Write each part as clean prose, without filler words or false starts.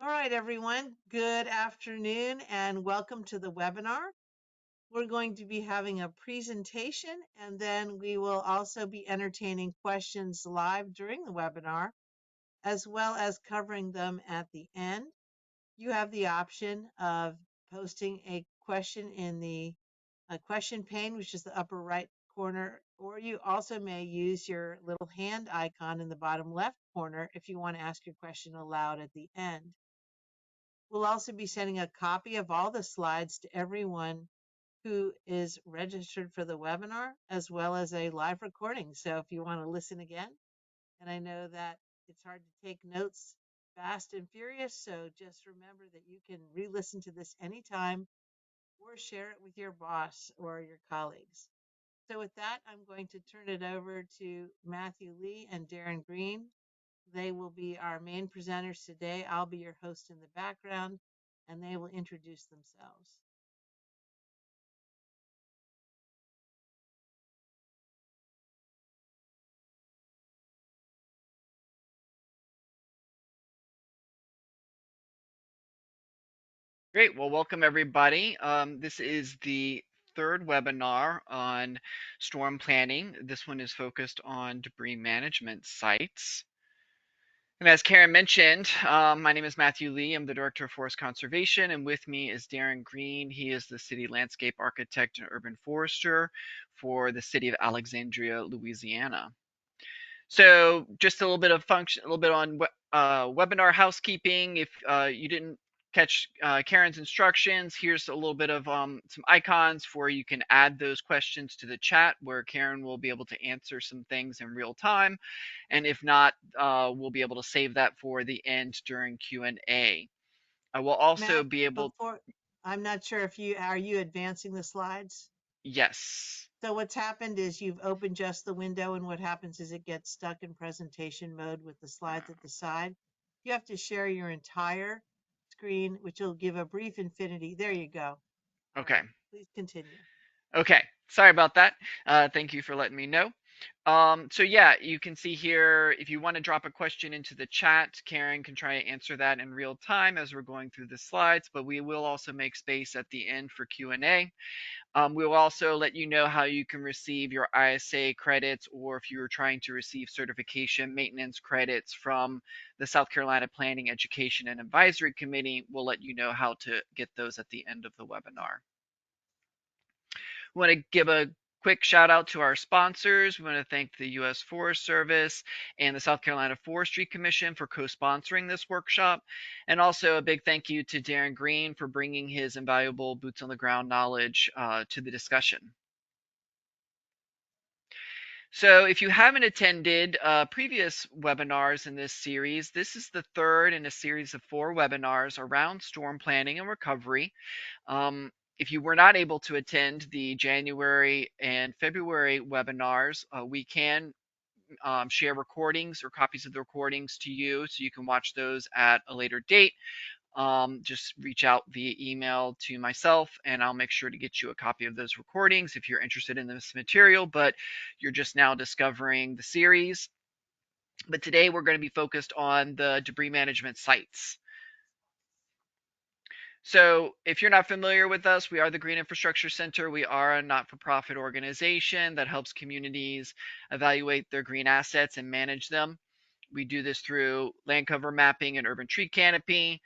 All right, everyone. Good afternoon and welcome to the webinar. We're going to be having a presentation and then we will also be entertaining questions live during the webinar, as well as covering them at the end. You have the option of posting a question in the question pane, which is the upper right corner, or you also may use your little hand icon in the bottom left corner if you want to ask your question aloud at the end. We'll also be sending a copy of all the slides to everyone who is registered for the webinar, as well as a live recording. So if you want to listen again, and I know that it's hard to take notes fast and furious, so just remember that you can re-listen to this anytime or share it with your boss or your colleagues. So with that, I'm going to turn it over to Matthew Lee and Darren Green. They will be our main presenters today. I'll be your host in the background, and they will introduce themselves. Great. Well, welcome everybody. This is the third webinar on storm planning. This one is focused on debris management sites. And as Karen mentioned, my name is Matthew Lee. I'm the Director of Forest Conservation, and with me is Darren Green. He is the City Landscape Architect and Urban Forester for the City of Alexandria, Louisiana. So just a little bit of function, a little bit on webinar housekeeping. If you didn't catch Karen's instructions, here's a little bit of some icons for you can add those questions to the chat where Karen will be able to answer some things in real time. And if not, we'll be able to save that for the end during Q&A. I will also be Matthew, able, I'm not sure if are you advancing the slides? yes. So what's happened is you've opened just the window, and what happens is it gets stuck in presentation mode with the slides at the side. You have to share your entire screen, which will give a brief infinity. There you go. All Okay. right, please continue. Okay. Sorry about that. Thank you for letting me know. So yeah, you can see here, if you want to drop a question into the chat, Karen can try to answer that in real time as we're going through the slides, but we will also make space at the end for Q&A. We will also let you know how you can receive your ISA credits, or if you're trying to receive certification maintenance credits from the South Carolina Planning, Education, and Advisory Committee. We'll let you know how to get those at the end of the webinar. We want to give a quick shout out to our sponsors. We want to thank the U.S. Forest Service and the South Carolina Forestry Commission for co-sponsoring this workshop. And also a big thank you to Darren Green for bringing his invaluable boots on the ground knowledge to the discussion. So if you haven't attended previous webinars in this series, this is the third in a series of 4 webinars around storm planning and recovery. If you were not able to attend the January and February webinars, we can share recordings or copies of the recordings to you so you can watch those at a later date. Just reach out via email to myself and I'll make sure to get you a copy of those recordings if you're interested in this material, but you're just now discovering the series. But today we're going to be focused on the debris management sites. So if you're not familiar with us, we are the Green Infrastructure Center. We are a not-for-profit organization that helps communities evaluate their green assets and manage them. We do this through land cover mapping and urban tree canopy.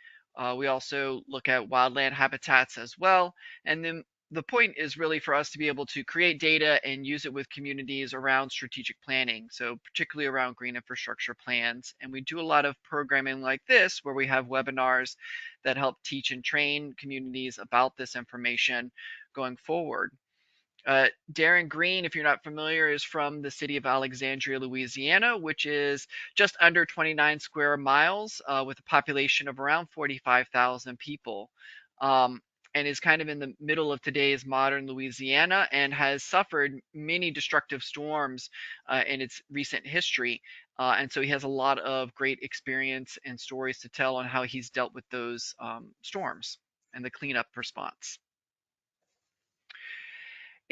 We also look at wildland habitats as well. And then the point is really for us to be able to create data and use it with communities around strategic planning, so particularly around green infrastructure plans. And we do a lot of programming like this where we have webinars that help teach and train communities about this information going forward. Darren Green, if you're not familiar, is from the city of Alexandria, Louisiana, which is just under 29 square miles with a population of around 45,000 people. And is kind of in the middle of today's modern Louisiana and has suffered many destructive storms in its recent history. And so he has a lot of great experience and stories to tell on how he's dealt with those storms and the cleanup response.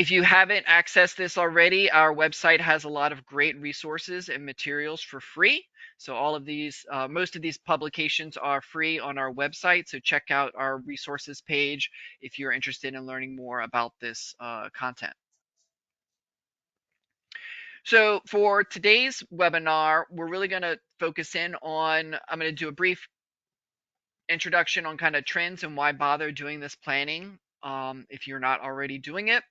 If you haven't accessed this already, our website has a lot of great resources and materials for free. So all of these, most of these publications are free on our website. So check out our resources page if you're interested in learning more about this content. So for today's webinar, we're really going to focus in on, I'm going to do a brief introduction on kind of trends and why bother doing this planning if you're not already doing it,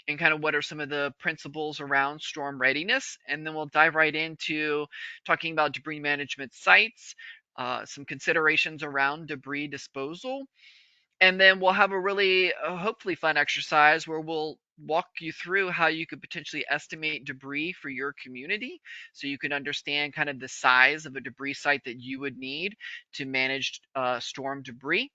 and kind of what are some of the principles around storm readiness. And then we'll dive right into talking about debris management sites, some considerations around debris disposal, and then we'll have a really hopefully fun exercise where we'll walk you through how you could potentially estimate debris for your community so you can understand kind of the size of a debris site that you would need to manage storm debris,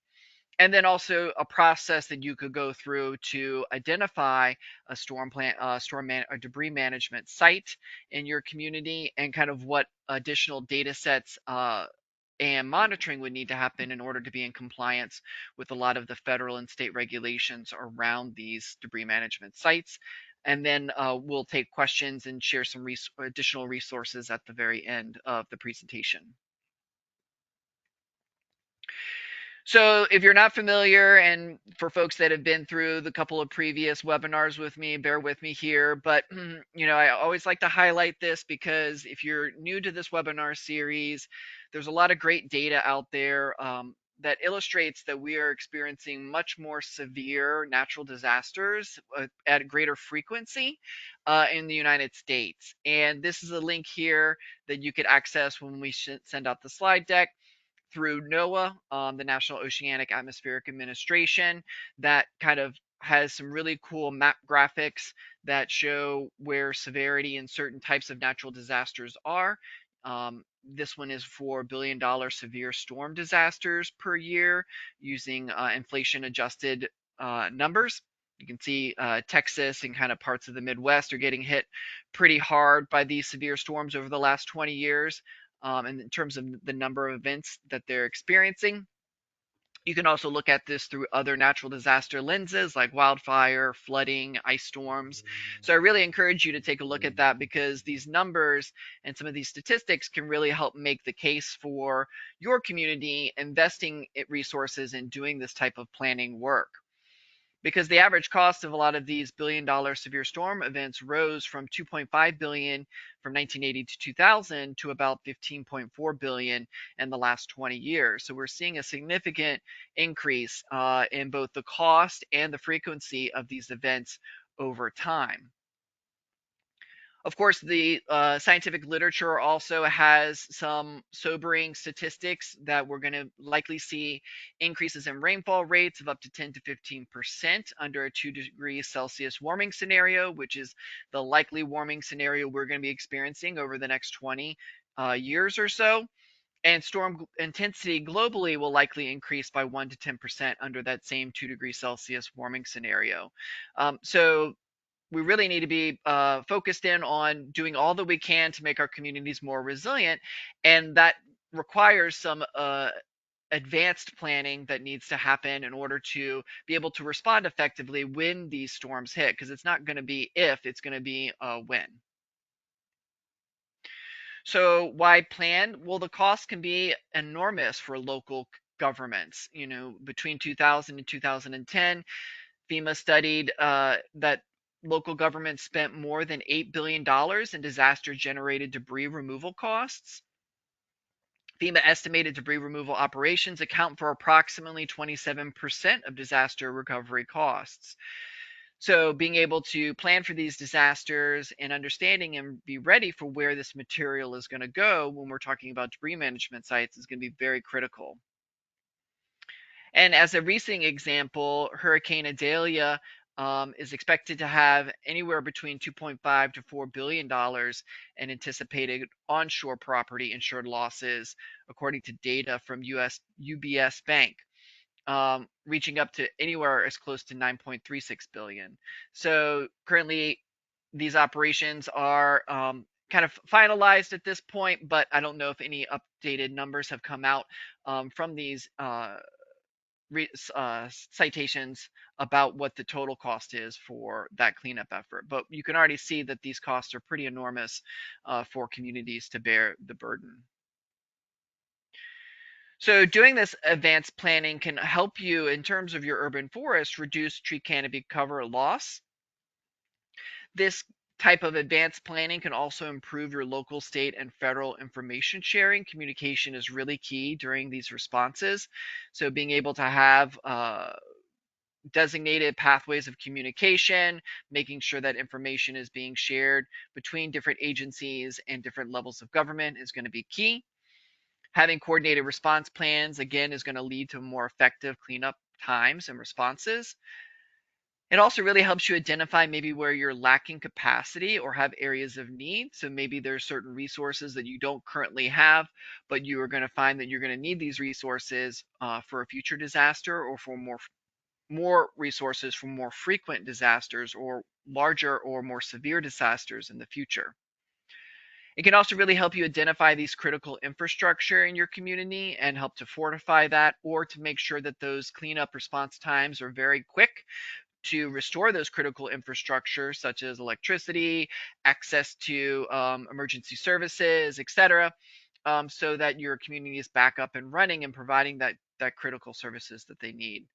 and then also a process that you could go through to identify a a debris management site in your community, and kind of what additional data sets and monitoring would need to happen in order to be in compliance with a lot of the federal and state regulations around these debris management sites. And then we'll take questions and share some additional resources at the very end of the presentation. So if you're not familiar, and for folks that have been through the couple of previous webinars with me, bear with me here, but I always like to highlight this because if you're new to this webinar series, there's a lot of great data out there that illustrates that we are experiencing much more severe natural disasters at a greater frequency in the United States. And this is a link here that you could access when we send out the slide deck through NOAA, the National Oceanic Atmospheric Administration, that kind of has some really cool map graphics that show where severity in certain types of natural disasters are. This one is for $1 billion severe storm disasters per year using inflation adjusted numbers. You can see Texas and kind of parts of the Midwest are getting hit pretty hard by these severe storms over the last 20 years. And in terms of the number of events that they're experiencing. You can also look at this through other natural disaster lenses like wildfire, flooding, ice storms. So I really encourage you to take a look at that because these numbers and some of these statistics can really help make the case for your community investing resources in doing this type of planning work, because the average cost of a lot of these $1 billion severe storm events rose from 2.5 billion from 1980 to 2000 to about 15.4 billion in the last 20 years. So we're seeing a significant increase in both the cost and the frequency of these events over time. Of course, the scientific literature also has some sobering statistics that we're going to likely see increases in rainfall rates of up to 10 to 15% under a 2 degrees Celsius warming scenario, which is the likely warming scenario we're going to be experiencing over the next 20 years or so. And storm intensity globally will likely increase by 1 to 10% under that same 2 degrees Celsius warming scenario. So we really need to be focused in on doing all that we can to make our communities more resilient, and that requires some advanced planning that needs to happen in order to be able to respond effectively when these storms hit, because it's not going to be if, it's going to be when. So why plan? Well, the cost can be enormous for local governments. Between 2000 and 2010, FEMA studied that local governments spent more than $8 billion in disaster generated debris removal costs. FEMA estimated debris removal operations account for approximately 27% of disaster recovery costs. So, being able to plan for these disasters and understanding and be ready for where this material is going to go when we're talking about debris management sites is going to be very critical. And as a recent example, Hurricane Idalia is expected to have anywhere between 2.5 to $4 billion in anticipated onshore property insured losses, according to data from UBS Bank, reaching up to anywhere as close to 9.36 billion. So currently, these operations are kind of finalized at this point, but I don't know if any updated numbers have come out from these citations about what the total cost is for that cleanup effort. But you can already see that these costs are pretty enormous for communities to bear the burden. So doing this advanced planning can help you in terms of your urban forest reduce tree canopy cover loss. This type of advanced planning can also improve your local, state, and federal information sharing. Communication is really key during these responses. So being able to have designated pathways of communication, making sure that information is being shared between different agencies and different levels of government is going to be key. Having coordinated response plans, again, is going to lead to more effective cleanup times and responses. It also really helps you identify maybe where you're lacking capacity or have areas of need. So maybe there's certain resources that you don't currently have, but you are going to find that you're going to need these resources for a future disaster or for more resources for more frequent disasters or larger or more severe disasters in the future. It can also really help you identify these critical infrastructure in your community and help to fortify that or to make sure that those cleanup response times are very quick to restore those critical infrastructure such as electricity, access to emergency services, etc., so that your community is back up and running and providing that critical services that they need.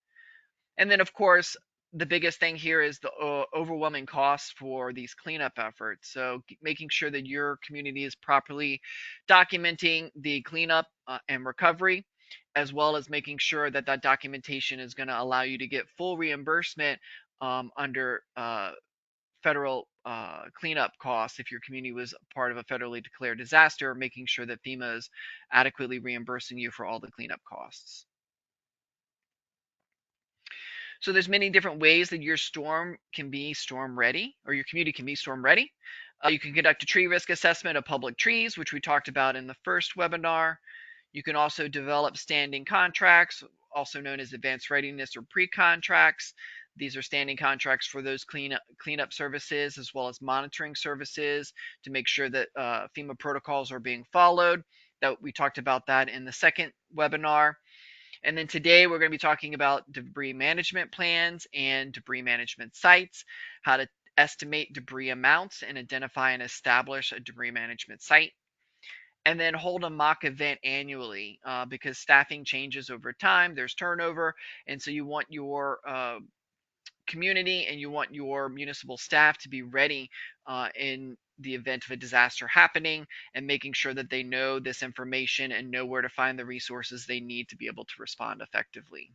And then, of course, the biggest thing here is the overwhelming costs for these cleanup efforts. So making sure that your community is properly documenting the cleanup and recovery, as well as making sure that that documentation is going to allow you to get full reimbursement under federal cleanup costs if your community was part of a federally declared disaster, making sure that FEMA is adequately reimbursing you for all the cleanup costs. So there's many different ways that your storm can be storm ready, or your community can be storm ready. You can conduct a tree risk assessment of public trees, which we talked about in the first webinar. You can also develop standing contracts, also known as advanced readiness or pre-contracts. These are standing contracts for those cleanup services as well as monitoring services to make sure that FEMA protocols are being followed. That we talked about that in the second webinar. And then today we're going to be talking about debris management plans and debris management sites, how to estimate debris amounts and identify and establish a debris management site. And then hold a mock event annually because staffing changes over time. There's turnover. And so you want your community and you want your municipal staff to be ready in the event of a disaster happening and making sure that they know this information and know where to find the resources they need to be able to respond effectively.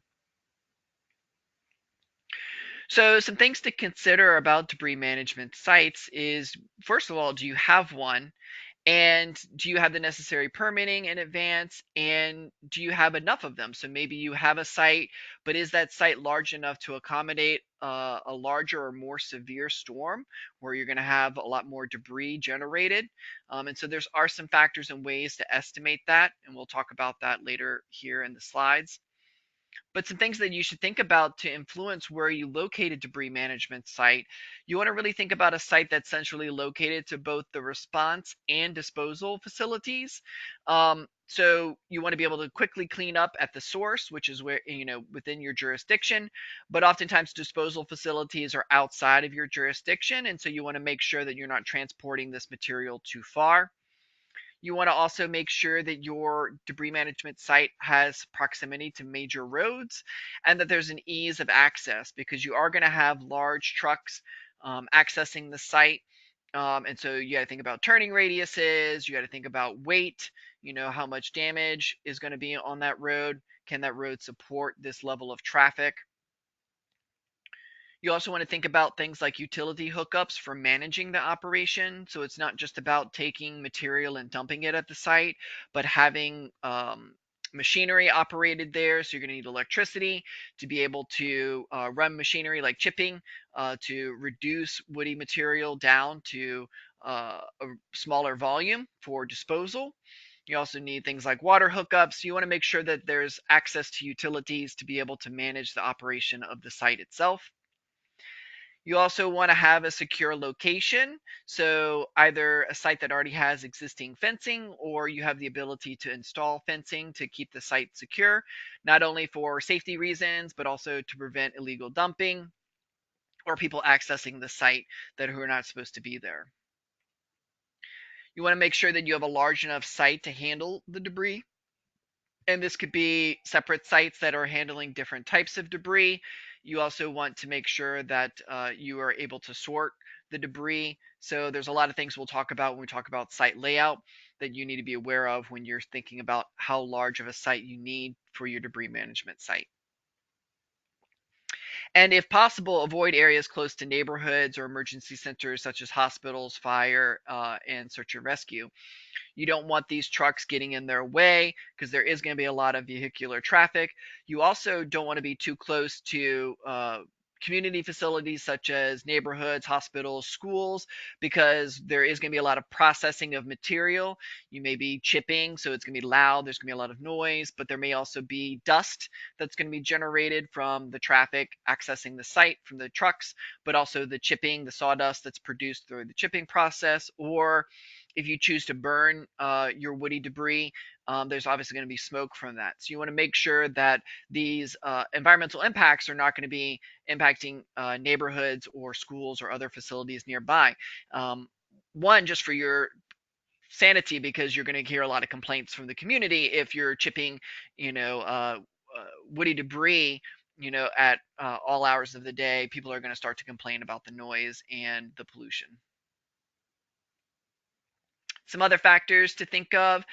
So some things to consider about debris management sites is, first of all, do you have one? And do you have the necessary permitting in advance? And do you have enough of them? So maybe you have a site, but is that site large enough to accommodate a larger or more severe storm where you're going to have a lot more debris generated? And so there are some factors and ways to estimate that, and we'll talk about that later here in the slides. But some things that you should think about to influence where you locate a debris management site. You want to really think about a site that's centrally located to both the response and disposal facilities. So you want to be able to quickly clean up at the source, which is where, within your jurisdiction. But oftentimes disposal facilities are outside of your jurisdiction. And so you want to make sure that you're not transporting this material too far. You want to also make sure that your debris management site has proximity to major roads and that there's an ease of access because you are going to have large trucks accessing the site. And so you got to think about turning radiuses, you got to think about weight, how much damage is going to be on that road. Can that road support this level of traffic? You also want to think about things like utility hookups for managing the operation. So it's not just about taking material and dumping it at the site, but having machinery operated there. So you're going to need electricity to be able to run machinery like chipping to reduce woody material down to a smaller volume for disposal. You also need things like water hookups. You want to make sure that there's access to utilities to be able to manage the operation of the site itself. You also want to have a secure location. So either a site that already has existing fencing, or you have the ability to install fencing to keep the site secure, not only for safety reasons, but also to prevent illegal dumping or people accessing the site that who are not supposed to be there. You want to make sure that you have a large enough site to handle the debris. And this could be separate sites that are handling different types of debris. You also want to make sure that you are able to sort the debris. So there's a lot of things we'll talk about when we talk about site layout that you need to be aware of when you're thinking about how large of a site you need for your debris management site. And if possible, avoid areas close to neighborhoods or emergency centers such as hospitals, fire, and search and rescue. You don't want these trucks getting in their way because there is going to be a lot of vehicular traffic. You also don't want to be too close to community facilities such as neighborhoods, hospitals, schools, because there is going to be a lot of processing of material. You may be chipping, so it's going to be loud. There's going to be a lot of noise, but there may also be dust that's going to be generated from the traffic accessing the site from the trucks, but also the chipping, the sawdust that's produced through the chipping process, or if you choose to burn your woody debris, there's obviously going to be smoke from that. So you want to make sure that these environmental impacts are not going to be impacting neighborhoods or schools or other facilities nearby. One, just for your sanity, because you're going to hear a lot of complaints from the community if you're chipping, you know, woody debris. At all hours of the day, people are going to start to complain about the noise and the pollution. Some other factors to think of: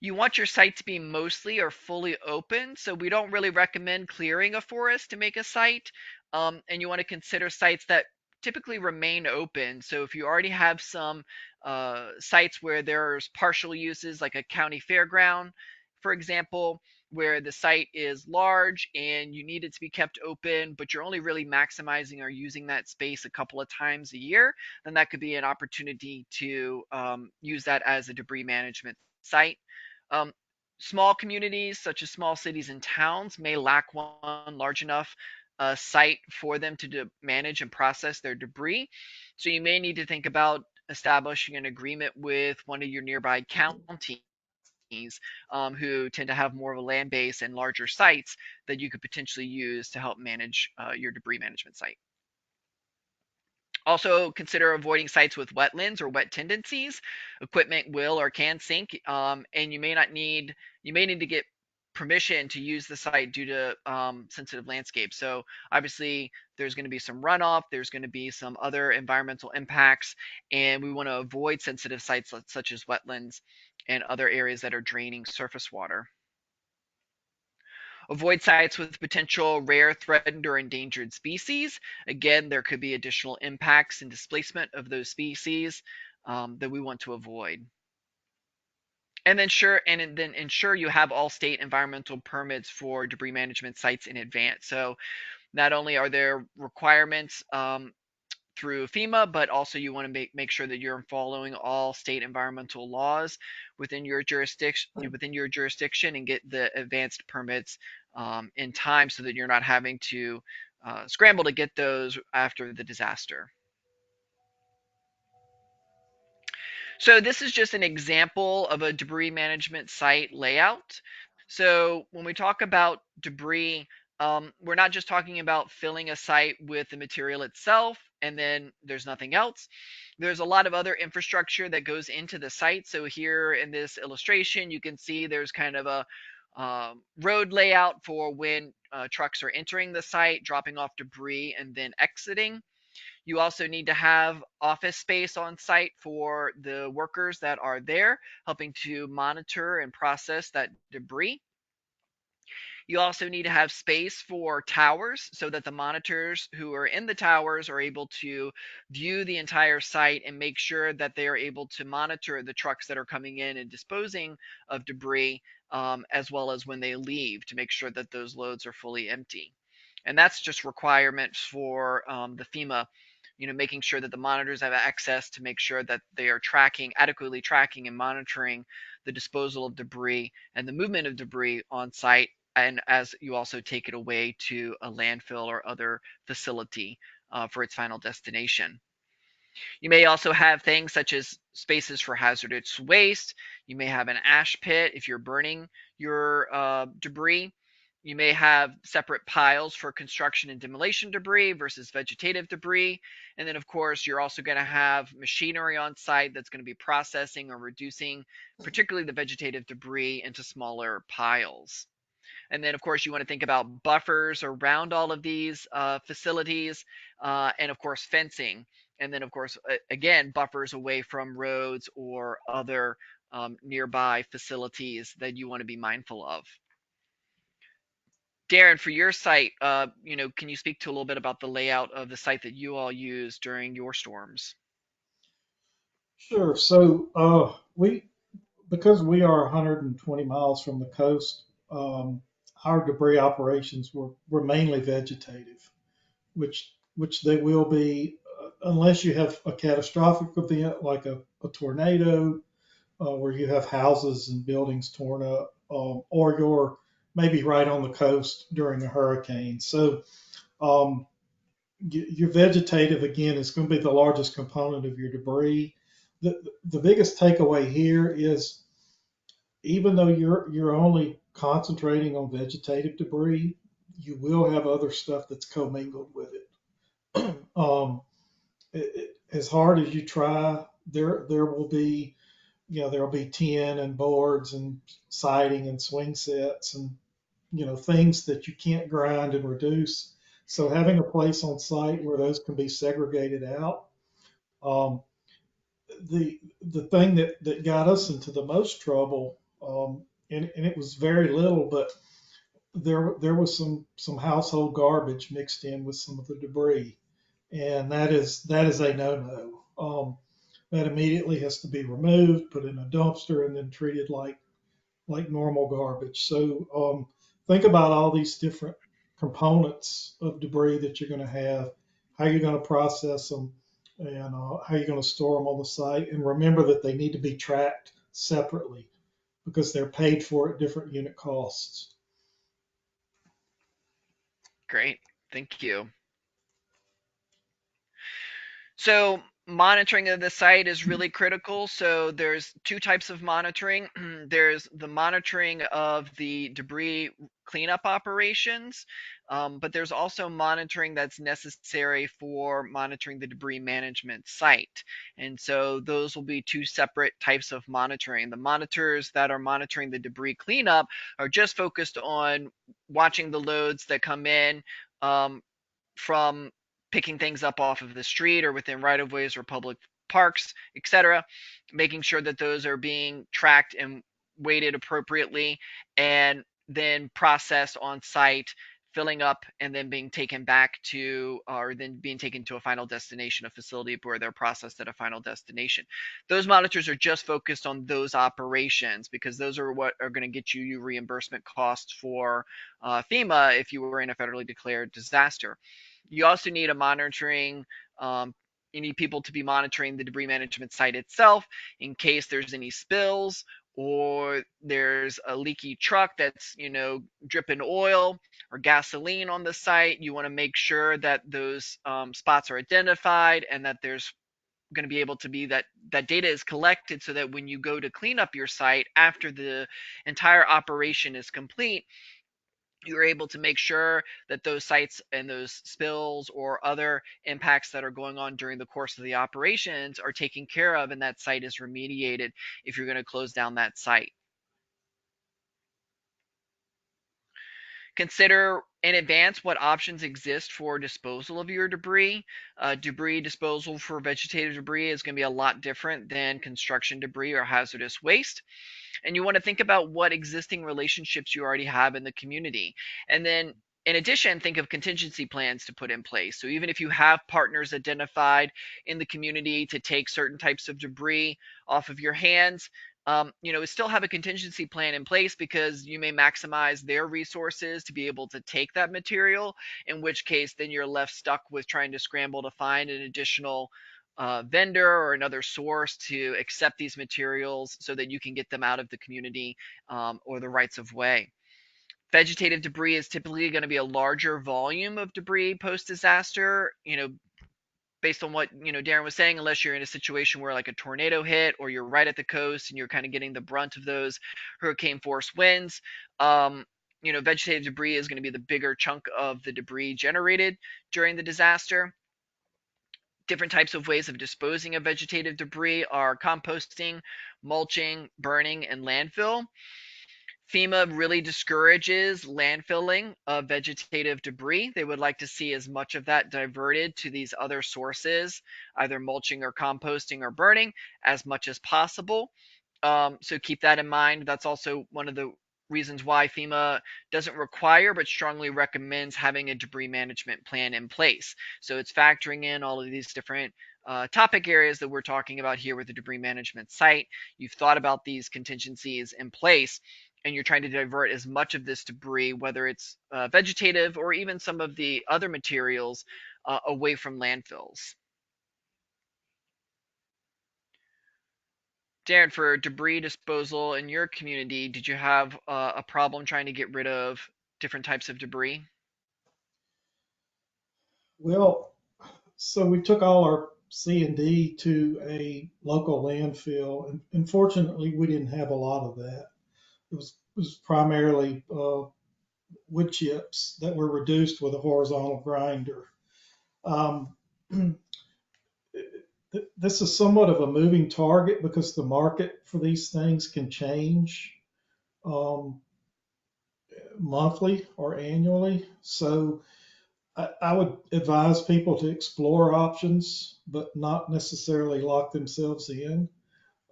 you want your site to be mostly or fully open, so we don't really recommend clearing a forest to make a site. And you want to consider sites that typically remain open. So if you already have some sites where there's partial uses, like a county fairground, for example, where the site is large and you need it to be kept open, but you're only really maximizing or using that space a couple of times a year, then that could be an opportunity to use that as a debris management site. um, Small communities, such as small cities and towns, may lack one large enough site for them to manage and process their debris. So you may need to think about establishing an agreement with one of your nearby counties, who tend to have more of a land base and larger sites that you could potentially use to help manage your debris management site. Also, consider avoiding sites with wetlands or wet tendencies. Equipment will or can sink, and you may need to get permission to use the site due to sensitive landscape. So obviously, there's going to be some runoff. There's going to be some other environmental impacts, and we want to avoid sensitive sites such as wetlands and other areas that are draining surface water. Avoid sites with potential rare, threatened, or endangered species. Again, there could be additional impacts and displacement of those species that we want to avoid. And then ensure you have all state environmental permits for debris management sites in advance. So not only are there requirements through FEMA, but also you want to make sure that you're following all state environmental laws within your jurisdiction and get the advanced permits in time so that you're not having to scramble to get those after the disaster. So this is just an example of a debris management site layout. So when we talk about debris, we're not just talking about filling a site with the material itself and then there's nothing else. There's a lot of other infrastructure that goes into the site. So here in this illustration, you can see there's kind of a road layout for when trucks are entering the site, dropping off debris, and then exiting. You also need to have office space on site for the workers that are there, helping to monitor and process that debris. You also need to have space for towers so that the monitors who are in the towers are able to view the entire site and make sure that they are able to monitor the trucks that are coming in and disposing of debris, as well as when they leave, to make sure that those loads are fully empty. And that's just requirements for the FEMA, making sure that the monitors have access to make sure that they are adequately tracking and monitoring the disposal of debris and the movement of debris on site, and as you also take it away to a landfill or other facility for its final destination. You may also have things such as spaces for hazardous waste. You may have an ash pit if you're burning your debris. You may have separate piles for construction and demolition debris versus vegetative debris. And then, of course, you're also going to have machinery on site that's going to be processing or reducing, particularly the vegetative debris, into smaller piles. And then, of course, you want to think about buffers around all of these facilities, and of course, fencing. And then, of course, again, buffers away from roads or other nearby facilities that you want to be mindful of. Darren, for your site, can you speak to a little bit about the layout of the site that you all use during your storms? Sure. So we, because we are 120 miles from the coast, our debris operations were mainly vegetative, which they will be unless you have a catastrophic event like a tornado, where you have houses and buildings torn up, or you're maybe right on the coast during a hurricane. So um, your vegetative again is going to be the largest component of your debris. The biggest takeaway here is even though you're only concentrating on vegetative debris, you will have other stuff that's commingled with it. As hard as you try, there will be, there will be tin and boards and siding and swing sets and things that you can't grind and reduce. So having a place on site where those can be segregated out. Um, the thing that got us into the most trouble, and it was very little, but there was some household garbage mixed in with some of the debris, and that is a no-no. That immediately has to be removed, put in a dumpster, and then treated like normal garbage. So think about all these different components of debris that you're going to have, how you're going to process them, and how you're going to store them on the site. And remember that they need to be tracked separately because they're paid for at different unit costs. Great, thank you. So monitoring of the site is really critical. So there's two types of monitoring. There's the monitoring of the debris cleanup operations, but there's also monitoring that's necessary for monitoring the debris management site. And so those will be two separate types of monitoring. The monitors that are monitoring the debris cleanup are just focused on watching the loads that come in, um, from picking things up off of the street or within right of ways or public parks, etc., making sure that those are being tracked and weighted appropriately and then processed on site, filling up and then being taken back to, or then being taken to a final destination, a facility where they're processed at a final destination. Those monitors are just focused on those operations because those are what are going to get you reimbursement costs for FEMA if you were in a federally declared disaster. You also need a monitoring. You need people to be monitoring the debris management site itself in case there's any spills or there's a leaky truck that's dripping oil or gasoline on the site. You want to make sure that those spots are identified and that there's going to be able to be that data is collected so that when you go to clean up your site after the entire operation is complete, you're able to make sure that those sites and those spills or other impacts that are going on during the course of the operations are taken care of and that site is remediated if you're going to close down that site. Consider in advance what options exist for disposal of your debris. Debris disposal for vegetative debris is going to be a lot different than construction debris or hazardous waste. And you want to think about what existing relationships you already have in the community. And then in addition, think of contingency plans to put in place. So even if you have partners identified in the community to take certain types of debris off of your hands, still have a contingency plan in place because you may maximize their resources to be able to take that material, in which case then you're left stuck with trying to scramble to find an additional vendor or another source to accept these materials so that you can get them out of the community, or the rights of way. Vegetative debris is typically going to be a larger volume of debris post disaster, based on what Darren was saying, unless you're in a situation where like a tornado hit or you're right at the coast and you're kind of getting the brunt of those hurricane force winds. Vegetative debris is going to be the bigger chunk of the debris generated during the disaster. Different types of ways of disposing of vegetative debris are composting, mulching, burning, and landfill. FEMA really discourages landfilling of vegetative debris. They would like to see as much of that diverted to these other sources, either mulching or composting or burning, as much as possible. So keep that in mind. That's also one of the reasons why FEMA doesn't require but strongly recommends having a debris management plan in place. So it's factoring in all of these different topic areas that we're talking about here with the debris management site. You've thought about these contingencies in place, and you're trying to divert as much of this debris, whether it's vegetative or even some of the other materials, away from landfills. Darren, for debris disposal in your community, did you have a problem trying to get rid of different types of debris? Well, so we took all our C and D to a local landfill, and unfortunately, we didn't have a lot of that. It was primarily wood chips that were reduced with a horizontal grinder. Um, this is somewhat of a moving target because the market for these things can change um, monthly or annually. So I would advise people to explore options, but not necessarily lock themselves in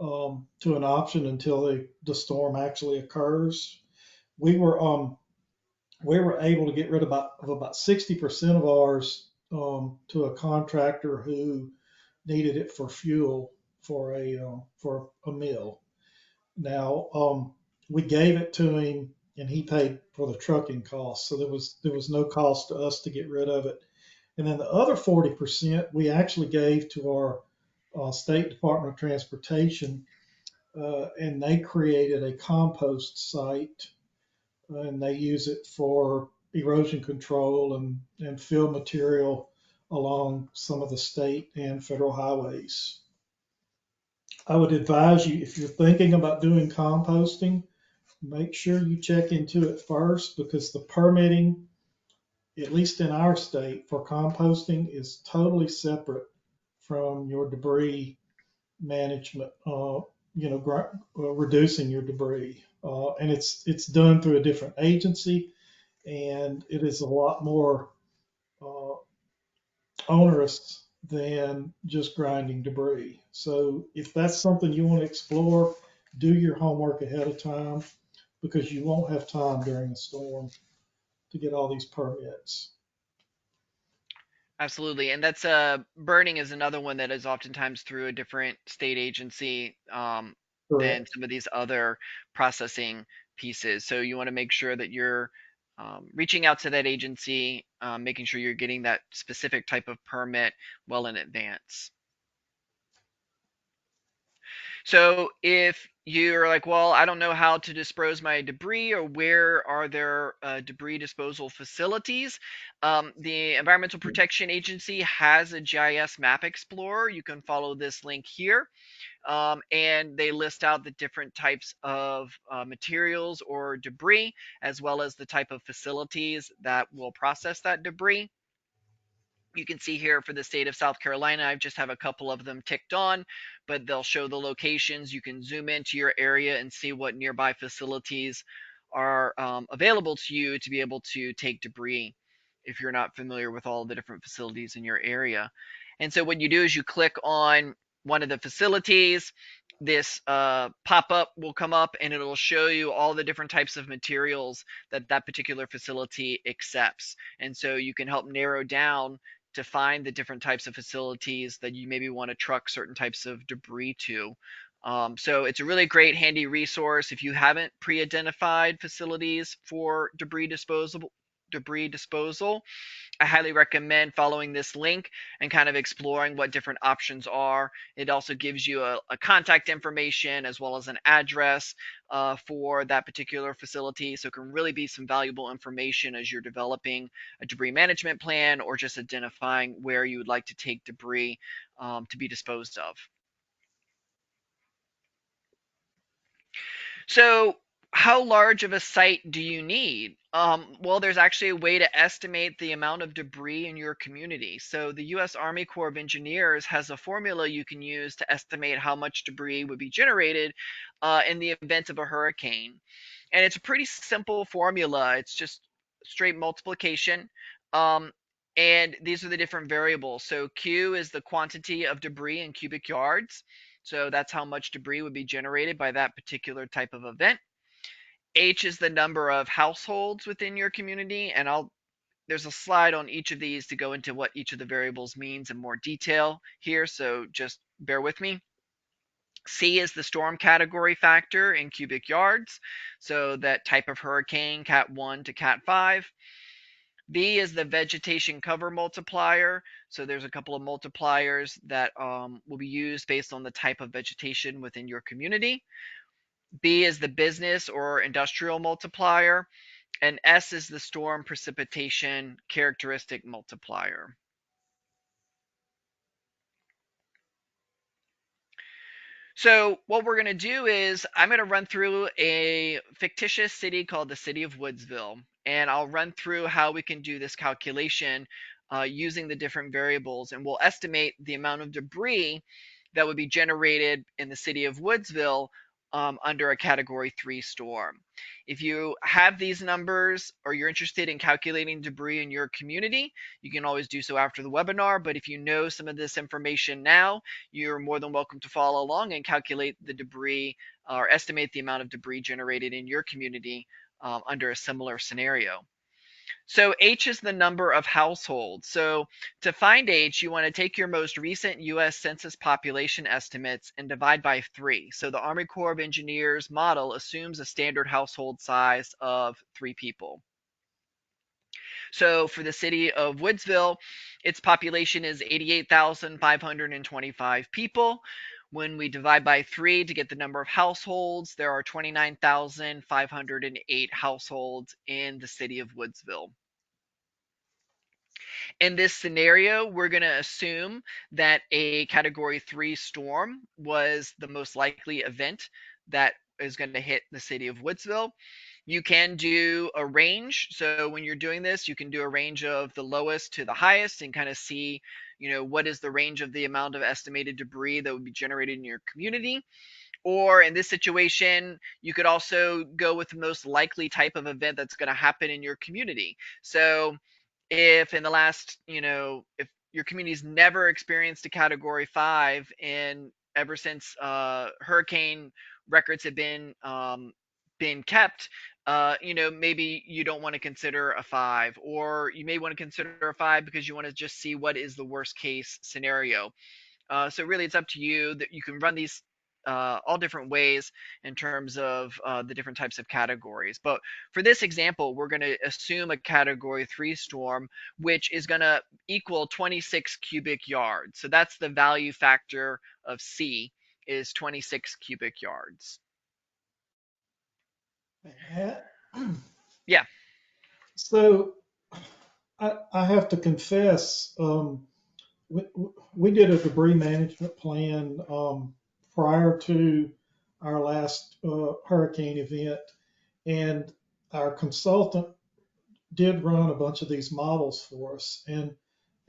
to an option until the storm actually occurs. We were we were able to get rid of about 60% of ours to a contractor who needed it for fuel for a mill. Now we gave it to him, and he paid for the trucking costs, so there was no cost to us to get rid of it. And then the other 40% we actually gave to our State Department of Transportation, and they created a compost site, and they use it for erosion control and fill material along some of the state and federal highways. I would advise you, if you're thinking about doing composting, make sure you check into it first, because the permitting, at least in our state, for composting is totally separate from your debris management, reducing your debris. And it's done through a different agency, and it is a lot more uh, onerous than just grinding debris. So if that's something you want to explore, do your homework ahead of time, because you won't have time during a storm to get all these permits. Absolutely, and that's burning is another one that is oftentimes through a different state agency, than Correct. some of these other processing pieces. So you want to make sure that you're reaching out to that agency, making sure you're getting that specific type of permit well in advance. So if you're like, well, I don't know how to dispose my debris, or where are there debris disposal facilities, the Environmental Protection Agency has a GIS map explorer. You can follow this link here, and they list out the different types of materials or debris, as well as the type of facilities that will process that debris. You can see here for the state of South Carolina, I just have a couple of them ticked on, but they'll show the locations. You can zoom into your area and see what nearby facilities are available to you to be able to take debris if you're not familiar with all the different facilities in your area. And so what you do is you click on one of the facilities. This pop-up will come up, and it'll show you all the different types of materials that that particular facility accepts. And so you can help narrow down to find the different types of facilities that you maybe want to truck certain types of debris to. So it's a really great handy resource if you haven't pre-identified facilities for debris disposal. debris disposal, I highly recommend following this link and kind of exploring what different options are. It also gives you a contact information as well as an address for that particular facility. So it can really be some valuable information as you're developing a debris management plan or just identifying where you would like to take debris to be disposed of. So, how large of a site do you need? Well, there's actually a way to estimate the amount of debris in your community. So, the U.S. Army Corps of Engineers has a formula you can use to estimate how much debris would be generated in the event of a hurricane. And it's a pretty simple formula, it's just straight multiplication. Um, and these are the different variables. So, Q is the quantity of debris in cubic yards. So that's how much debris would be generated by that particular type of event. H is the number of households within your community, and there's a slide on each of these to go into what each of the variables means in more detail here, so just bear with me. C is the storm category factor in cubic yards, so that type of hurricane, Cat 1 to Cat 5. B is the vegetation cover multiplier. So there's a couple of multipliers that will be used based on the type of vegetation within your community. B is the business or industrial multiplier. And S is the storm precipitation characteristic multiplier. So what we're going to do is I'm going to run through a fictitious city called the city of Woodsville, and I'll run through how we can do this calculation using the different variables, and we'll estimate the amount of debris that would be generated in the city of Woodsville under a Category 3 storm. If you have these numbers or you're interested in calculating debris in your community, you can always do so after the webinar. But if you know some of this information now, you're more than welcome to follow along and calculate the debris or estimate the amount of debris generated in your community under a similar scenario. So H is the number of households. So to find H, you want to take your most recent US Census population estimates and divide by 3. So the Army Corps of Engineers model assumes a standard household size of 3 people. So for the city of Woodsville, its population is 88,525 people. When we divide by 3 to get the number of households, there are 29,508 households in the city of Woodsville. In this scenario, we're going to assume that a Category 3 storm was the most likely event that is going to hit the city of Woodsville. You can do a range. So when you're doing this, you can do a range of the lowest to the highest and kind of see, what is the range of the amount of estimated debris that would be generated in your community. Or in this situation, you could also go with the most likely type of event that's going to happen in your community. So if in the last, if your community's never experienced a Category 5 and ever since hurricane records have been kept, maybe you don't want to consider a 5, or you may want to consider a 5 because you want to just see what is the worst case scenario. So really, it's up to you. That you can run these all different ways in terms of the different types of categories. But for this example, we're going to assume a Category 3 storm, which is going to equal 26 cubic yards. So that's the value factor of C, is 26 cubic yards. Yeah. So I have to confess, we, we did a debris management plan prior to our last hurricane event, and our consultant did run a bunch of these models for us, and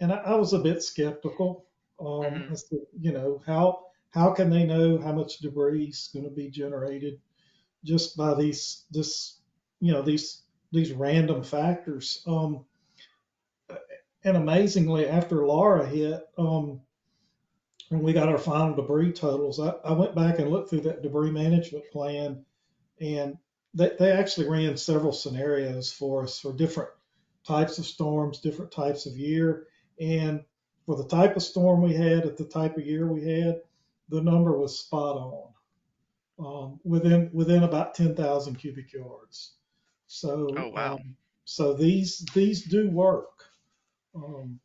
I was a bit skeptical Hmm. as to how can they know how much debris is going to be generated just by these random factors. And amazingly, after Laura hit, when we got our final debris totals, I went back and looked through that debris management plan, and they actually ran several scenarios for us for different types of storms, different types of year. And for the type of storm we had at the type of year we had, the number was spot on, within about 10,000 cubic yards. Oh, So wow. So these do work. Um,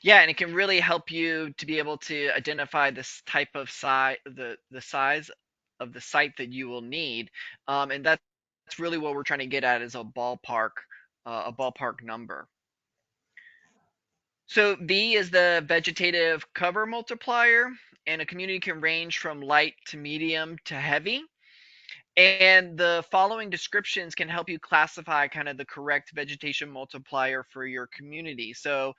Yeah, and it can really help you to be able to identify this type of size, the size of the site that you will need, and that's really what we're trying to get at is a ballpark number. So V is the vegetative cover multiplier, and a community can range from light to medium to heavy. And the following descriptions can help you classify kind of the correct vegetation multiplier for your community. So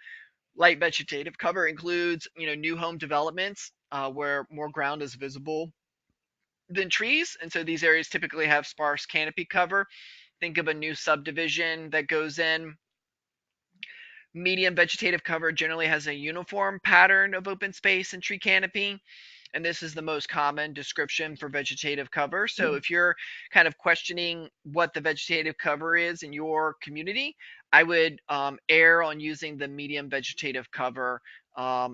light vegetative cover includes, new home developments where more ground is visible than trees, and so these areas typically have sparse canopy cover. Think of a new subdivision that goes in. Medium vegetative cover generally has a uniform pattern of open space and tree canopy, and this is the most common description for vegetative cover. So if you're kind of questioning what the vegetative cover is in your community, I would err on using the medium vegetative cover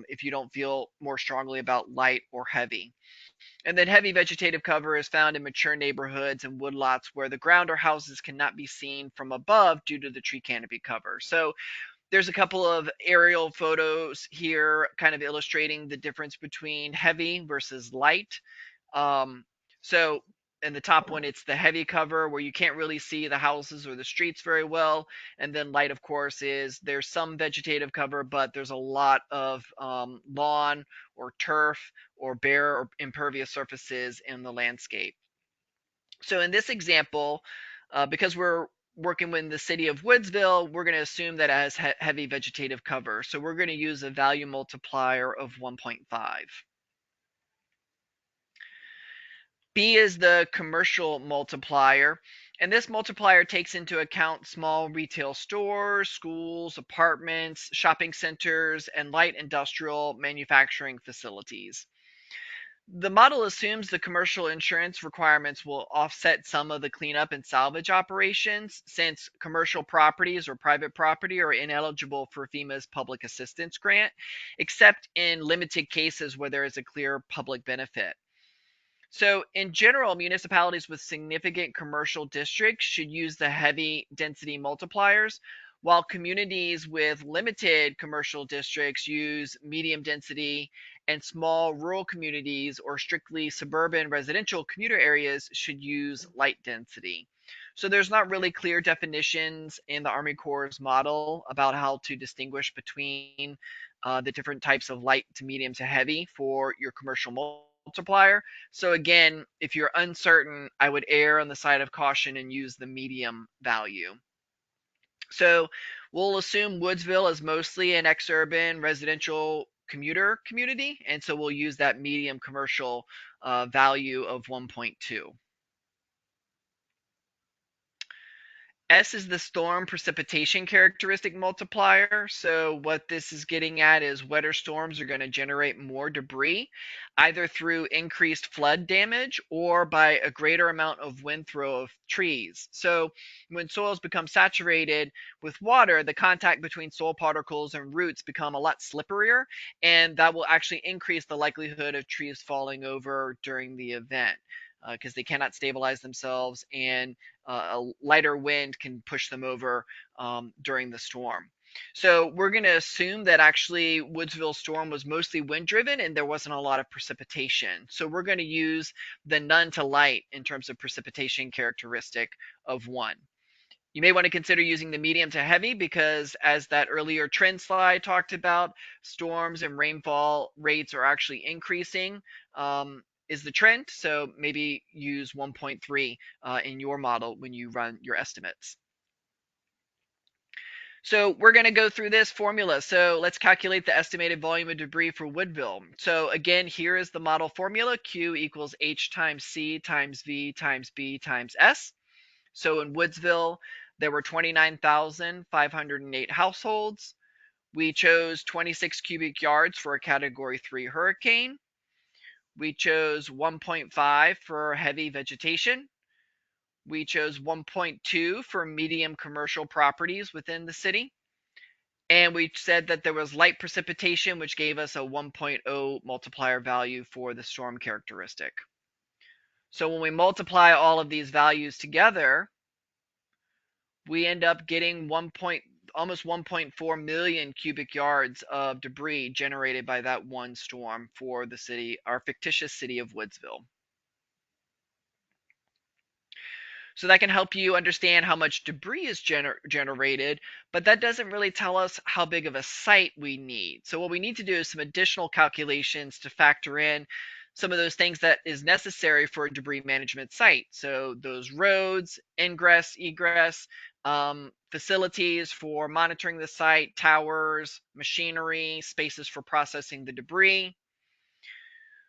if you don't feel more strongly about light or heavy. And then heavy vegetative cover is found in mature neighborhoods and woodlots where the ground or houses cannot be seen from above due to the tree canopy cover. So there's a couple of aerial photos here kind of illustrating the difference between heavy versus light. Um, so in the top one, it's the heavy cover where you can't really see the houses or the streets very well. And then light, of course, is there's some vegetative cover, but there's a lot of lawn or turf or bare or impervious surfaces in the landscape. So in this example, because we're working with the city of Woodsville, we're going to assume that it has heavy vegetative cover. So we're going to use a value multiplier of 1.5. B is the commercial multiplier, and this multiplier takes into account small retail stores, schools, apartments, shopping centers, and light industrial manufacturing facilities. The model assumes the commercial insurance requirements will offset some of the cleanup and salvage operations, since commercial properties or private property are ineligible for FEMA's public assistance grant, except in limited cases where there is a clear public benefit. So, in general, municipalities with significant commercial districts should use the heavy density multipliers, while communities with limited commercial districts use medium density, and small rural communities or strictly suburban residential commuter areas should use light density. So, there's not really clear definitions in the Army Corps' model about how to distinguish between the different types of light to medium to heavy for your commercial multiplier. So again, if you're uncertain, I would err on the side of caution and use the medium value. So we'll assume Woodsville is mostly an exurban residential commuter community, and so we'll use that medium commercial value of 1.2. S is the storm precipitation characteristic multiplier. So what this is getting at is wetter storms are going to generate more debris, either through increased flood damage or by a greater amount of wind throw of trees. So when soils become saturated with water, the contact between soil particles and roots become a lot slipperier, and that will actually increase the likelihood of trees falling over during the event because they cannot stabilize themselves, and a lighter wind can push them over during the storm. So we're going to assume that actually Woodsville storm was mostly wind driven and there wasn't a lot of precipitation. So we're going to use the none to light in terms of precipitation characteristic of 1. You may want to consider using the medium to heavy because, as that earlier trend slide talked about, storms and rainfall rates are actually increasing. Is the trend. So maybe use 1.3 in your model when you run your estimates. So we're going to go through this formula. So let's calculate the estimated volume of debris for Woodville. So again, here is the model formula. Q equals H times C times V times B times S. So in Woodsville, there were 29,508 households. We chose 26 cubic yards for a Category 3 hurricane. We chose 1.5 for heavy vegetation. We chose 1.2 for medium commercial properties within the city. And we said that there was light precipitation, which gave us a 1.0 multiplier value for the storm characteristic. So when we multiply all of these values together, we end up getting almost 1.4 million cubic yards of debris generated by that one storm for the city, our fictitious city of Woodsville. So that can help you understand how much debris is generated, but that doesn't really tell us how big of a site we need. So what we need to do is some additional calculations to factor in some of those things that is necessary for a debris management site. So those roads, ingress, egress, facilities for monitoring the site, towers, machinery, spaces for processing the debris.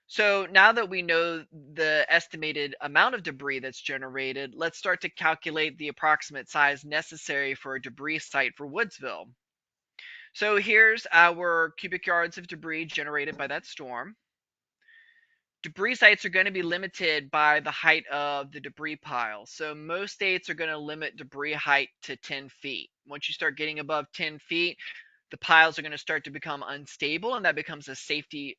So now that we know the estimated amount of debris that's generated, let's start to calculate the approximate size necessary for a debris site for Woodsville. So here's our cubic yards of debris generated by that storm. Debris sites are going to be limited by the height of the debris pile. So most states are going to limit debris height to 10 feet. Once you start getting above 10 feet, the piles are going to start to become unstable, and that becomes a safety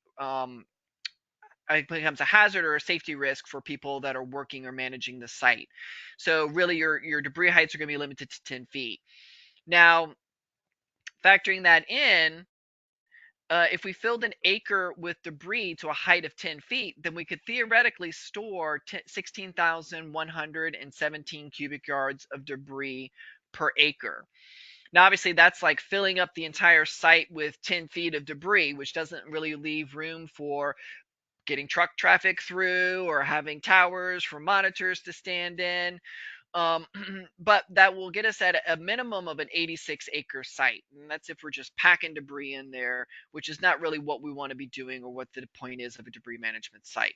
it becomes a hazard or a safety risk for people that are working or managing the site. So really your debris heights are going to be limited to 10 feet. Now, factoring that in, if we filled an acre with debris to a height of 10 feet, then we could theoretically store 16,117 cubic yards of debris per acre. Now, obviously, that's like filling up the entire site with 10 feet of debris, which doesn't really leave room for getting truck traffic through or having towers for monitors to stand in. Um, but that will get us at a minimum of an 86-acre site. And that's if we're just packing debris in there, which is not really what we want to be doing or what the point is of a debris management site.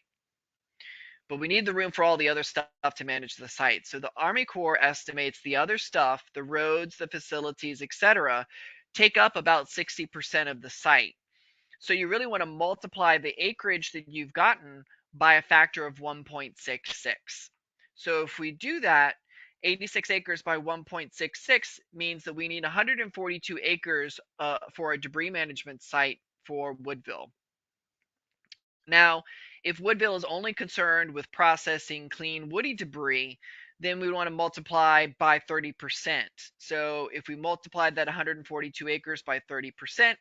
But we need the room for all the other stuff to manage the site. So the Army Corps estimates the other stuff, the roads, the facilities, etc., take up about 60% of the site. So you really want to multiply the acreage that you've gotten by a factor of 1.66. So if we do that, 86 acres by 1.66 means that we need 142 acres for a debris management site for Woodville. Now, if Woodville is only concerned with processing clean woody debris, then we want to multiply by 30%. So if we multiplied that 142 acres by 30%,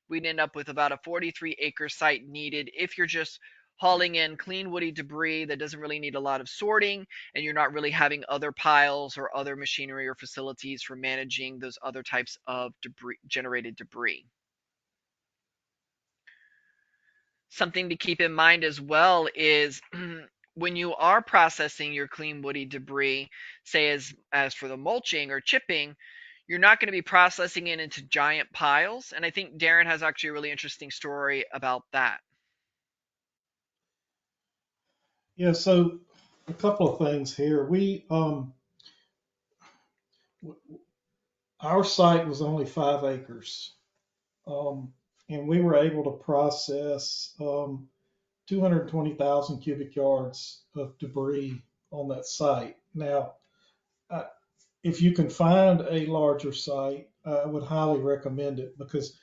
we'd end up with about a 43-acre site needed if you're just hauling in clean woody debris that doesn't really need a lot of sorting, and you're not really having other piles or other machinery or facilities for managing those other types of generated debris. Something to keep in mind as well is when you are processing your clean woody debris, say as for the mulching or chipping, you're not going to be processing it into giant piles. And I think Darren has actually a really interesting story about that. Yeah, so a couple of things here. Our site was only 5 acres, um, and we were able to process 220,000 cubic yards of debris on that site. Now, uh, if you can find a larger site, I would highly recommend it because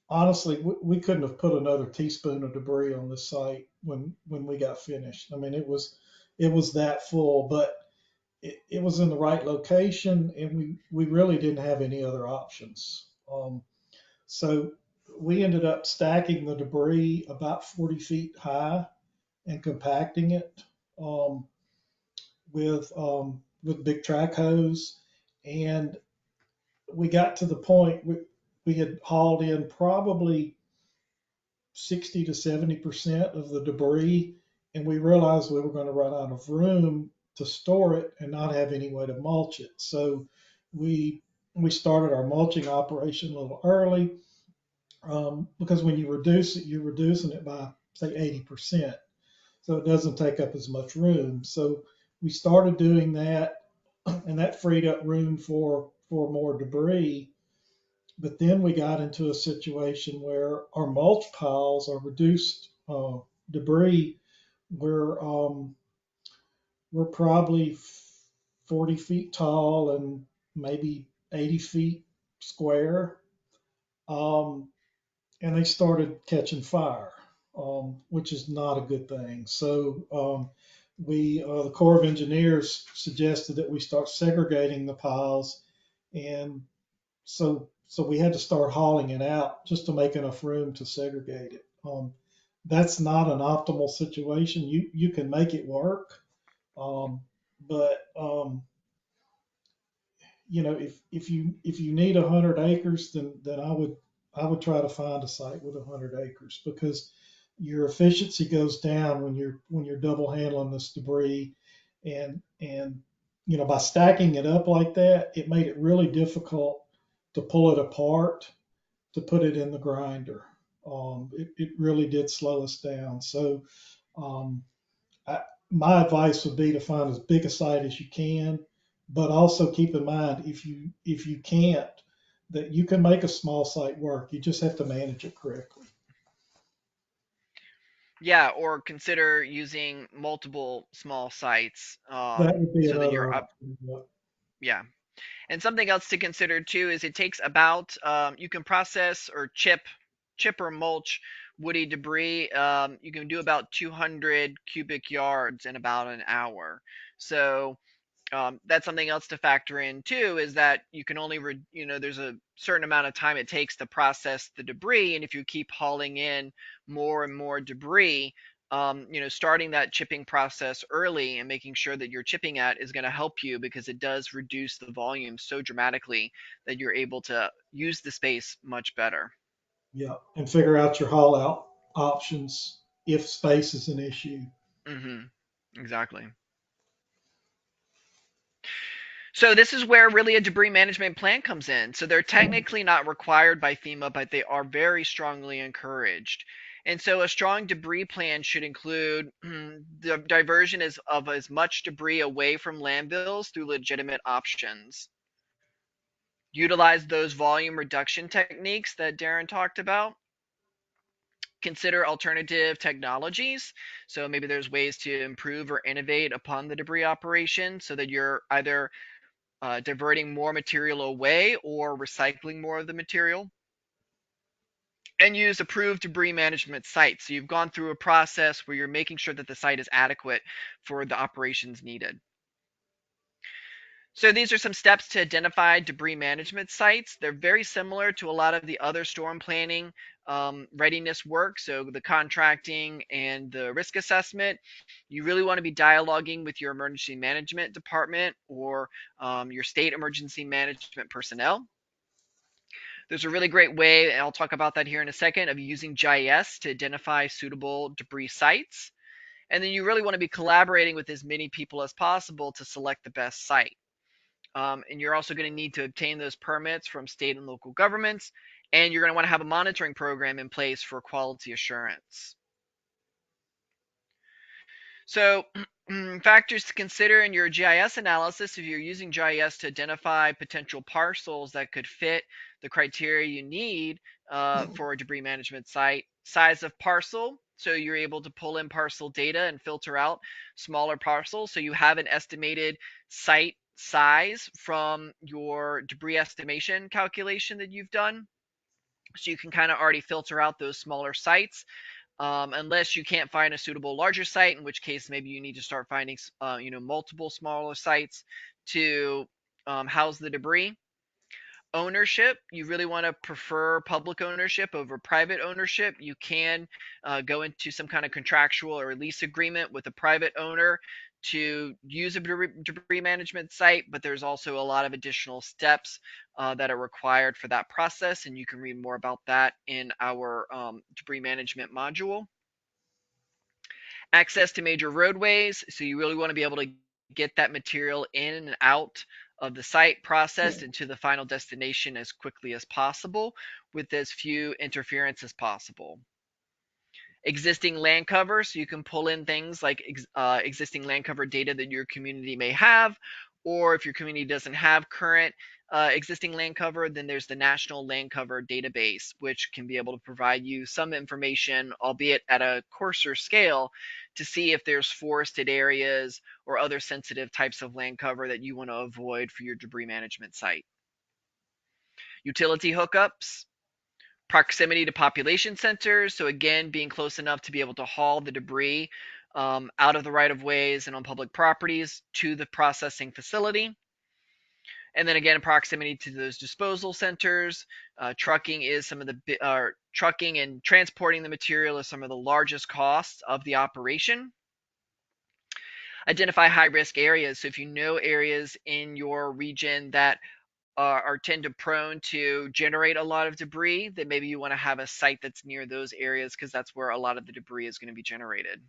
honestly, we couldn't have put another teaspoon of debris on the site when we got finished. I mean, it was that full, but it was in the right location, and we really didn't have any other options. So we ended up stacking the debris about 40 feet high and compacting it um, with big track hose, and we got to the point we had hauled in probably 60 to 70% of the debris, and we realized we were going to run out of room to store it and not have any way to mulch it. So we we started our mulching operation a little early because when you reduce it, you're reducing it by say 80%, so it doesn't take up as much room. So we started doing that, and that freed up room for more debris. But then we got into a situation where our mulch piles, our reduced debris, were were probably 40 feet tall and maybe 80 feet square, um, and they started catching fire, which is not a good thing. So the Corps of Engineers suggested that we start segregating the piles, and so we had to start hauling it out just to make enough room to segregate it. That's not an optimal situation. You can make it work, but if you need 100 acres, then I would try to find a site with 100 acres, because your efficiency goes down when you're double handling this debris, and by stacking it up like that, it made it really difficult to pull it apart to put it in the grinder. It really did slow us down. So um, I, my advice would be to find as big a site as you can, but also keep in mind, if you can't, that you can make a small site work. You just have to manage it correctly. Yeah, or consider using multiple small sites, That would be so that another you're up. option. Yeah. And something else to consider too is it takes about, you can process or chip or mulch woody debris. You can do about 200 cubic yards in about an hour. So that's something else to factor in too, is that you can only there's a certain amount of time it takes to process the debris, and if you keep hauling in more and more debris, starting that chipping process early and making sure that you're chipping at is going to help you, because it does reduce the volume so dramatically that you're able to use the space much better. Yeah, and figure out your haul out options if space is an issue. Exactly. So this is where really a debris management plan comes in. So they're technically not required by FEMA, but they are very strongly encouraged. And so a strong debris plan should include the diversion of as much debris away from landfills through legitimate options. Utilize those volume reduction techniques that Darren talked about. Consider alternative technologies. So maybe there's ways to improve or innovate upon the debris operation so that you're either diverting more material away or recycling more of the material. And use approved debris management sites. So you've gone through a process where you're making sure that the site is adequate for the operations needed. So these are some steps to identify debris management sites. They're very similar to a lot of the other storm planning readiness work. So the contracting and the risk assessment. You really want to be dialoguing with your emergency management department or your state emergency management personnel. There's a really great way, and I'll talk about that here in a second, of using GIS to identify suitable debris sites. And then you really want to be collaborating with as many people as possible to select the best site. And you're also going to need to obtain those permits from state and local governments. And you're going to want to have a monitoring program in place for quality assurance. So, factors to consider in your GIS analysis: if you're using GIS to identify potential parcels that could fit the criteria you need for a debris management site. Size of parcel, so you're able to pull in parcel data and filter out smaller parcels, so you have an estimated site size from your debris estimation calculation that you've done. So you can kind of already filter out those smaller sites, unless you can't find a suitable larger site, in which case maybe you need to start finding multiple smaller sites to house the debris. Ownership, you really want to prefer public ownership over private ownership. You can go into some kind of contractual or lease agreement with a private owner to use a debris management site, but there's also a lot of additional steps that are required for that process, and you can read more about that in our debris management module. Access to major roadways, so you really want to be able to get that material in and out of the site, processed into the final destination as quickly as possible with as few interference as possible. Existing land cover, so you can pull in things like existing land cover data that your community may have, or if your community doesn't have current existing land cover, then there's the National Land Cover Database, which can be able to provide you some information, albeit at a coarser scale, to see if there's forested areas or other sensitive types of land cover that you want to avoid for your debris management site. Utility hookups, proximity to population centers, so again, being close enough to be able to haul the debris out of the right of ways and on public properties to the processing facility. And then again, proximity to those disposal centers. Trucking is some of the trucking and transporting the material is some of the largest costs of the operation. Identify high risk areas. So if you know areas in your region that are tend to prone to generate a lot of debris, then maybe you want to have a site that's near those areas because that's where a lot of the debris is going to be generated.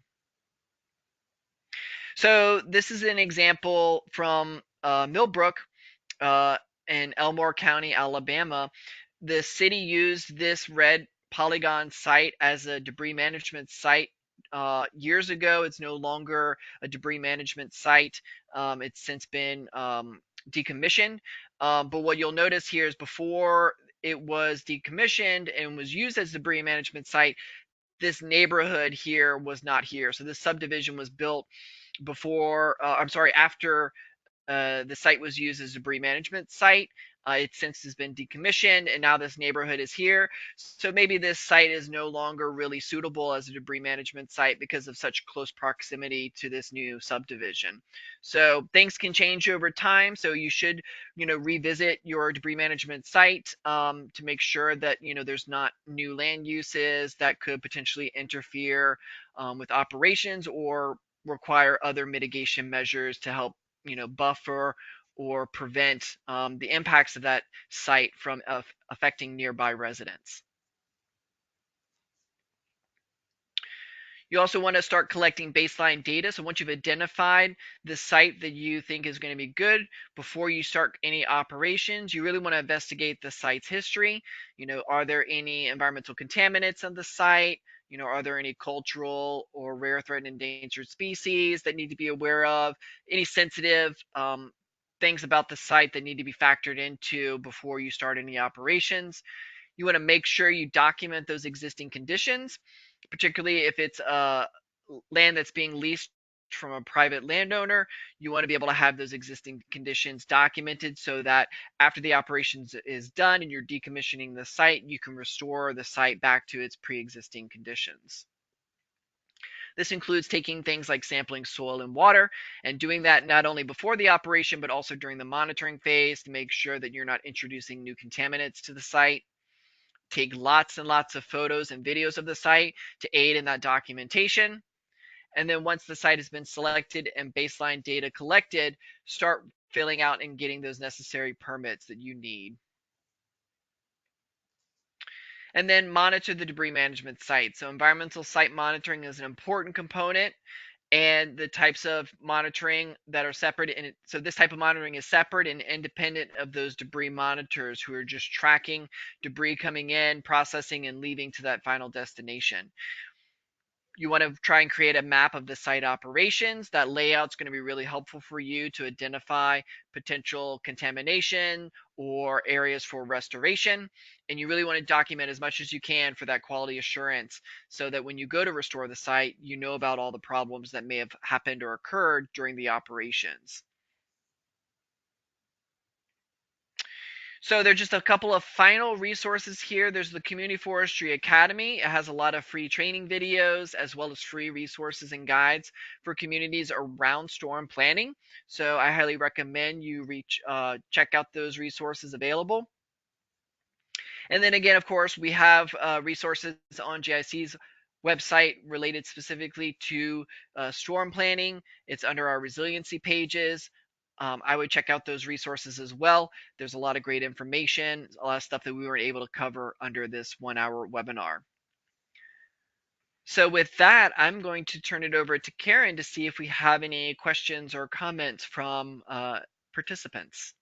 So this is an example from Millbrook uh, in Elmore County, Alabama. The city used this red polygon site as a debris management site years ago. It's no longer a debris management site. It's since been decommissioned. But what you'll notice here is before it was decommissioned and was used as a debris management site, this neighborhood here was not here. So this subdivision was built before, I'm sorry, after the site was used as a debris management site. It since has been decommissioned, and now this neighborhood is here. So maybe this site is no longer really suitable as a debris management site because of such close proximity to this new subdivision. So things can change over time. So you should, revisit your debris management site to make sure that there's not new land uses that could potentially interfere with operations or require other mitigation measures to help buffer or prevent the impacts of that site from affecting nearby residents. You also want to start collecting baseline data. So once you've identified the site that you think is going to be good, before you start any operations, you really want to investigate the site's history. Are there any environmental contaminants on the site? Are there any cultural or rare, threatened, endangered species that need to be aware of? Any sensitive things about the site that need to be factored into before you start any operations? You want to make sure you document those existing conditions, particularly if it's land that's being leased from a private landowner. You want to be able to have those existing conditions documented so that after the operations is done and you're decommissioning the site, you can restore the site back to its pre-existing conditions. This includes taking things like sampling soil and water and doing that not only before the operation but also during the monitoring phase to make sure that you're not introducing new contaminants to the site. Take lots and lots of photos and videos of the site to aid in that documentation. And then once the site has been selected and baseline data collected, start filling out and getting those necessary permits that you need. And then monitor the debris management site. So environmental site monitoring is an important component, and the types of monitoring that are separate. And so this type of monitoring is separate and independent of those debris monitors who are just tracking debris coming in, processing, and leaving to that final destination. You want to try and create a map of the site operations. That layout's going to be really helpful for you to identify potential contamination or areas for restoration. And you really want to document as much as you can for that quality assurance so that when you go to restore the site, you know about all the problems that may have happened or occurred during the operations. So there's just a couple of final resources here. There's the Community Forestry Academy. It has a lot of free training videos as well as free resources and guides for communities around storm planning. So I highly recommend you check out those resources available. And then again, of course, we have resources on GIC's website related specifically to storm planning. It's under our resiliency pages. I would check out those resources as well. There's a lot of great information, a lot of stuff that we weren't able to cover under this 1 hour webinar. So with that, I'm going to turn it over to Karen to see if we have any questions or comments from participants.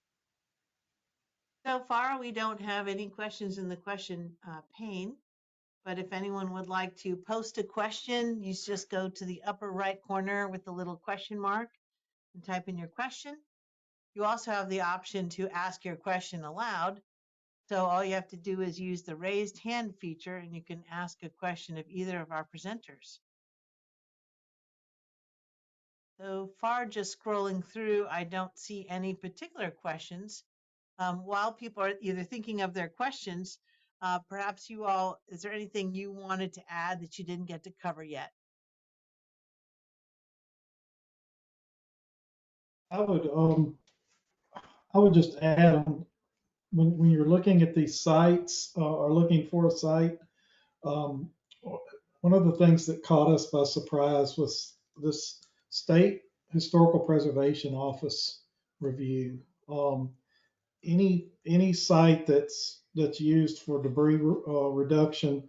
So far, we don't have any questions in the question pane, but if anyone would like to post a question, you just go to the upper right corner with the little question mark and type in your question. You also have the option to ask your question aloud. So all you have to do is use the raised hand feature and you can ask a question of either of our presenters. So far, just scrolling through, I don't see any particular questions. While people are either thinking of their questions, perhaps is there anything you wanted to add that you didn't get to cover yet? I would I would just add when you're looking at these sites or looking for a site, um, one of the things that caught us by surprise was this state historical preservation office review. Any site that's used for debris reduction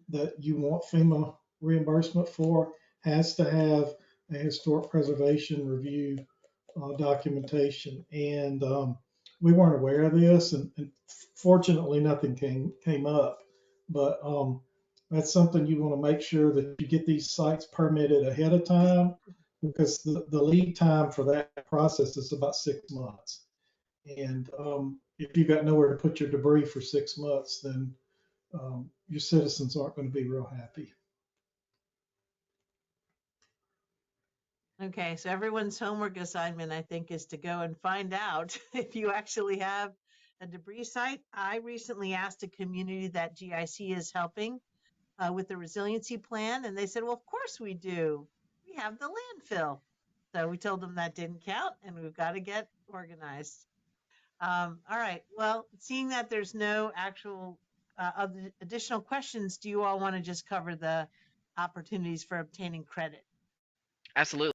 that you want FEMA reimbursement for has to have a historic preservation review documentation. And we weren't aware of this, and fortunately, nothing came up. But that's something you want to make sure that you get these sites permitted ahead of time, because the lead time for that process is about 6 months. And if you've got nowhere to put your debris for 6 months, then your citizens aren't going to be real happy. Okay, so everyone's homework assignment, I think, is to go and find out if you actually have a debris site. I recently asked a community that GIC is helping with the resiliency plan, and they said, well, of course we do. We have the landfill. So we told them that didn't count, and we've got to get organized. All right. Well, seeing that there's no actual additional questions, do you all want to just cover the opportunities for obtaining credit? Absolutely.